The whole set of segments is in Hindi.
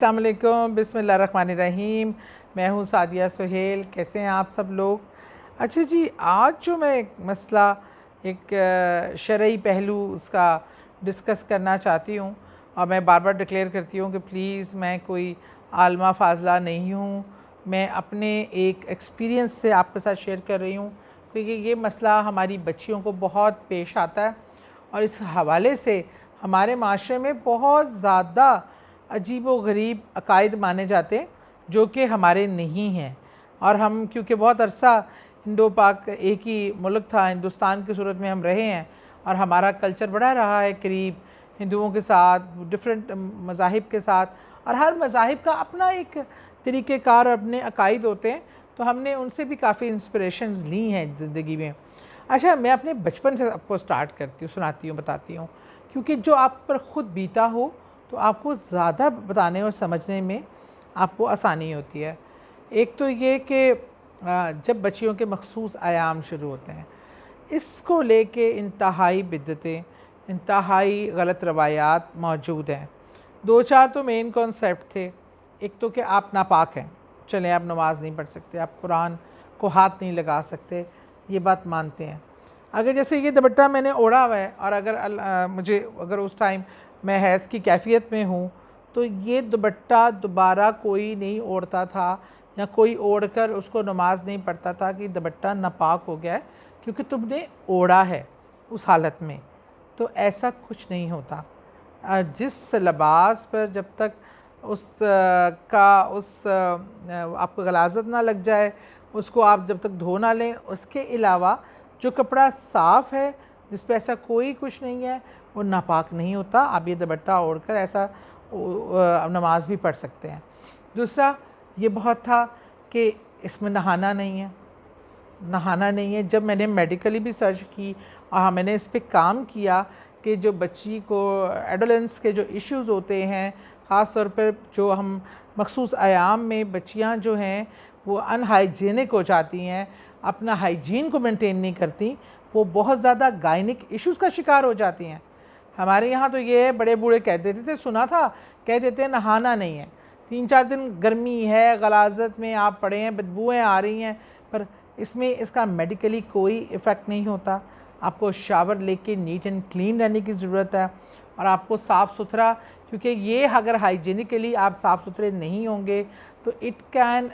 अस्सलाम वालेकुम, बिस्मिल्लाहिर्रहमानिर्रहीम। मैं हूँ सादिया सुहेल। कैसे हैं आप सब लोग? अच्छा जी, आज जो मैं एक मसला, एक शरई पहलू उसका डिस्कस करना चाहती हूँ, और मैं बार बार डिक्लेयर करती हूँ कि प्लीज़ मैं कोई आलमा फाजला नहीं हूँ। मैं अपने एक एक्सपीरियंस से आपके साथ शेयर कर रही हूँ, क्योंकि ये मसला हमारी बच्चियों को बहुत पेश आता है, और इस हवाले से हमारे माशरे में बहुत ज़्यादा अजीब व गरीब अकायद माने जाते हैं जो कि हमारे नहीं हैं। और हम क्योंकि बहुत अरसा इंडो पाक एक ही मुल्क था, हिंदुस्तान की सूरत में हम रहे हैं, और हमारा कल्चर बड़ा रहा है करीब हिंदुओं के साथ, डिफरेंट मज़ाहिब के साथ, और हर मज़ाहिब का अपना एक तरीक़ेकार और अपने अकायद होते हैं, तो हमने उनसे भी काफ़ी इंस्पिरेशंस ली हैं ज़िंदगी में। अच्छा, मैं अपने बचपन से आपको स्टार्ट करती हूँ, सुनाती हूँ, बताती हूँ, क्योंकि जो आप पर ख़ुद बीता हो तो आपको ज़्यादा बताने और समझने में आपको आसानी होती है। एक तो ये कि जब बच्चियों के मखसूस आयाम शुरू होते हैं, इसको लेके इंतहाई बिदअतें, इंतहाई गलत रवायात मौजूद हैं। 2-4 तो मेन कॉन्सेप्ट थे। एक तो कि आप नापाक हैं, चलें आप नमाज़ नहीं पढ़ सकते, आप कुरान को हाथ नहीं लगा सकते, ये बात मानते हैं। अगर जैसे ये दुपट्टा मैंने ओढ़ा हुआ है, और अगर मुझे अगर उस टाइम मैं हैज़ की कैफ़ियत में हूँ, तो ये दुपट्टा दोबारा कोई नहीं ओढ़ता था, या कोई ओढ़ कर उसको नमाज नहीं पढ़ता था कि दुपट्टा नापाक हो गया है क्योंकि तुमने ओढ़ा है उस हालत में। तो ऐसा कुछ नहीं होता। जिस लिबास पर जब तक आपको गलाज़त ना लग जाए, उसको आप जब तक धो ना लें, उसके अलावा जो कपड़ा साफ़ है, जिस पे ऐसा कोई कुछ नहीं है, वो नापाक नहीं होता। आप ये दुपट्टा ओढ़कर ऐसा नमाज भी पढ़ सकते हैं। दूसरा ये बहुत था कि इसमें नहाना नहीं है, नहाना नहीं है। जब मैंने मेडिकली भी सर्च की और मैंने इस पे काम किया कि जो बच्ची को एडोलेंस के जो इश्यूज़ होते हैं, ख़ास तौर पर जो हम मखसूस आयाम में बच्चियां जो हैं वो अनहाइजीनिक हो जाती हैं, अपना हाइजीन को मेंटेन नहीं करती, वो बहुत ज़्यादा गायनिक इश्यूज़ का शिकार हो जाती हैं। हमारे यहाँ तो ये बड़े बूढ़े कह देते थे, सुना था, कह देते हैं नहाना नहीं है। 3-4 दिन गर्मी है, गलाज़त में आप पड़े हैं, बदबूएँ आ रही हैं, पर इसमें इसका मेडिकली कोई इफ़ेक्ट नहीं होता। आपको शावर लेके नीट एंड क्लीन रहने की ज़रूरत है, और आपको साफ़ सुथरा, क्योंकि ये अगर हाइजीनिकली आप साफ़ सुथरे नहीं होंगे तो इट कैन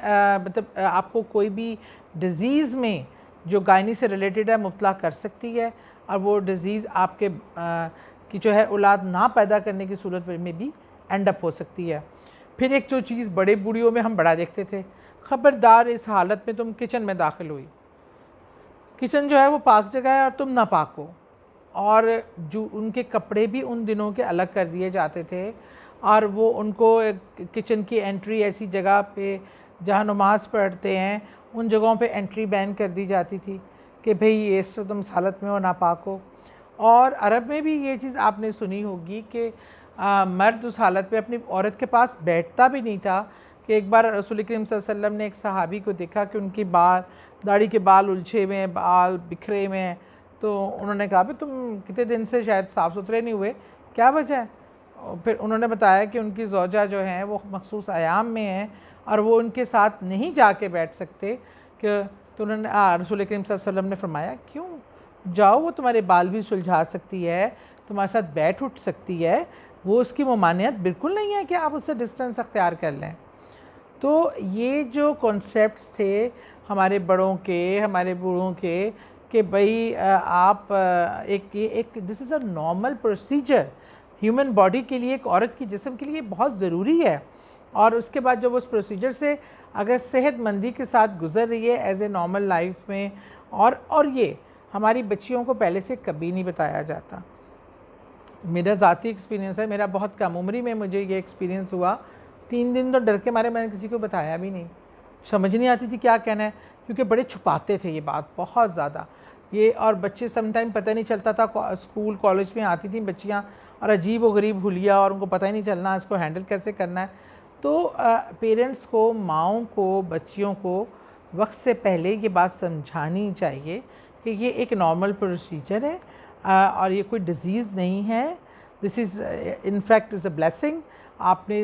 मतलब आपको कोई भी डिज़ीज़ में जो गायनी से रिलेटेड है मुब्तला कर सकती है, और वो डिज़ीज़ आपके की जो है औलाद ना पैदा करने की सूरत में भी एंड अप हो सकती है। फिर एक जो चीज़ बड़े बूढ़ियों में हम बड़ा देखते थे, ख़बरदार इस हालत में तुम किचन में दाखिल हुई, किचन जो है वो पाक जगह है और तुम नापाक हो। और जो उनके कपड़े भी उन दिनों के अलग कर दिए जाते थे, और वो उनको किचन की एंट्री ऐसी जगह पे जहाँ नमाज़ पढ़ते हैं उन जगहों पे एंट्री बैन कर दी जाती थी कि भाई ये इस तुम इस हालत में हो, नापाक हो। और अरब में भी ये चीज़ आपने सुनी होगी कि मर्द उस हालत में अपनी औरत के पास बैठता भी नहीं था। कि एक बार रसूल करीम सल्लल्लाहु अलैहि वसल्लम ने एक सहाबी को देखा कि उनकी दाढ़ी के बाल उलझे हुए हैं, बाल बिखरे हुए हैं, तो उन्होंने कहा भाई तुम कितने दिन से शायद साफ़ सुथरे नहीं हुए, क्या वजह है? और फिर उन्होंने बताया कि उनकी ज़ौजा जो हैं वो मखसूस आयाम में हैं, और वो उनके साथ नहीं जाके बैठ सकते। कि तो उन्होंने रसूल करीम सल्लल्लाहु अलैहि वसल्लम ने फरमाया, क्यों जाओ, वो तुम्हारे बाल भी सुलझा सकती है, तुम्हारे साथ बैठ उठ सकती है, वो उसकी ममानियत बिल्कुल नहीं है कि आप उससे डिस्टेंस अख्तियार कर लें। तो ये जो कॉन्सेप्ट्स थे हमारे बड़ों के, हमारे बूढ़ों के, कि भाई आप एक this is a normal procedure human body के लिए, एक औरत की जिस्म के लिए बहुत ज़रूरी है। और उसके बाद जब उस प्रोसीजर से अगर सेहतमंदी के साथ गुज़र रही है एज ए नॉर्मल लाइफ में, और ये हमारी बच्चियों को पहले से कभी नहीं बताया जाता। मेरा ज़ाती एक्सपीरियंस है, मेरा बहुत कम उम्री में मुझे ये एक्सपीरियंस हुआ। 3 दिन तो डर के मारे मैंने किसी को बताया भी नहीं, समझ नहीं आती थी क्या कहना है, क्योंकि बड़े छुपाते थे ये बात बहुत ज़्यादा ये। और बच्चे समटाइम पता नहीं चलता था, स्कूल कॉलेज में आती थी बच्चियाँ और अजीब व गरीब हुलिया, और उनको पता ही नहीं चलना इसको हैंडल कैसे करना है। तो पेरेंट्स को, माँओं को, बच्चियों को वक्त से पहले ये बात समझानी चाहिए कि ये एक नॉर्मल प्रोसीजर है, और ये कोई डिज़ीज़ नहीं है, this is in fact is a blessing. आपने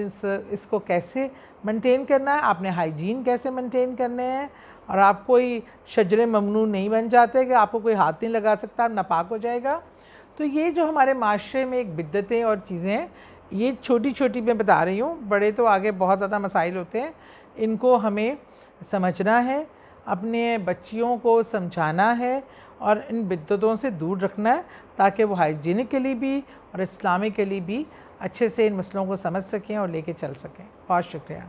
इसको कैसे मेंटेन करना है, आपने हाइजीन कैसे मेंटेन करने हैं, और आप कोई शजरे ममनू नहीं बन जाते कि आपको कोई हाथ नहीं लगा सकता, आप नापाक हो जाएगा। तो ये जो हमारे माशरे में एक बिद्दतें और चीज़ें हैं, ये छोटी छोटी मैं बता रही हूँ, बड़े तो आगे बहुत ज़्यादा मसाइल होते हैं। इनको हमें समझना है, अपने बच्चियों को समझाना है और इन बिद्दतों से दूर रखना है, ताकि वो हाइजीनिक के लिए भी और इस्लामिक के लिए भी अच्छे से इन मसलों को समझ सकें और लेके चल सकें। बहुत शुक्रिया।